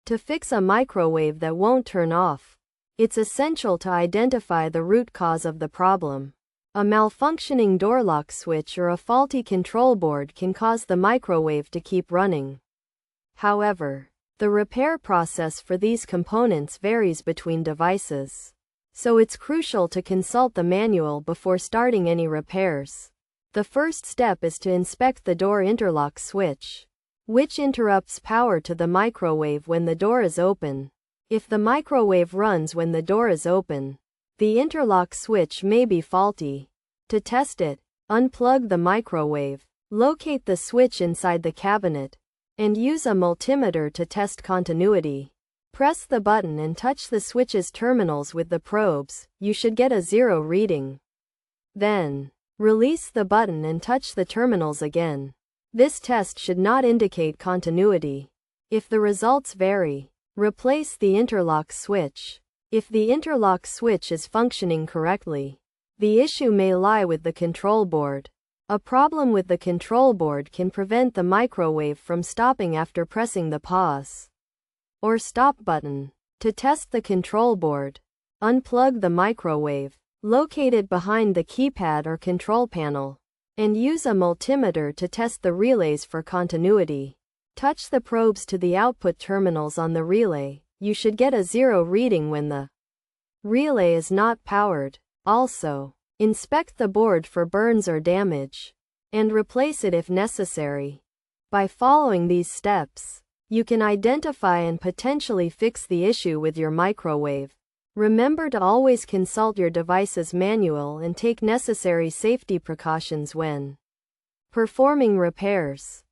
To fix a microwave that won't turn off, it's essential to identify the root cause of the problem. A malfunctioning door lock switch or a faulty control board can cause the microwave to keep running. However, the repair process for these components varies between devices, so it's crucial to consult the manual before starting any repairs. The first step is to inspect the door interlock switch, which interrupts power to the microwave when the door is open. If the microwave runs when the door is open, the interlock switch may be faulty. To test it, unplug the microwave, locate the switch inside the cabinet, and use a multimeter to test continuity. Press the button and touch the switch's terminals with the probes. You should get a 0 reading. Then, release the button and touch the terminals again. This test should not indicate continuity. If the results vary, replace the interlock switch. If the interlock switch is functioning correctly, the issue may lie with the control board. A problem with the control board can prevent the microwave from stopping after pressing the pause or stop button. To test the control board, unplug the microwave, locate it behind the keypad or control panel, and use a multimeter to test the relays for continuity. Touch the probes to the output terminals on the relay. You should get a 0 reading when the relay is not powered. Also, inspect the board for burns or damage, and replace it if necessary. By following these steps, you can identify and potentially fix the issue with your microwave. Remember to always consult your device's manual and take necessary safety precautions when performing repairs.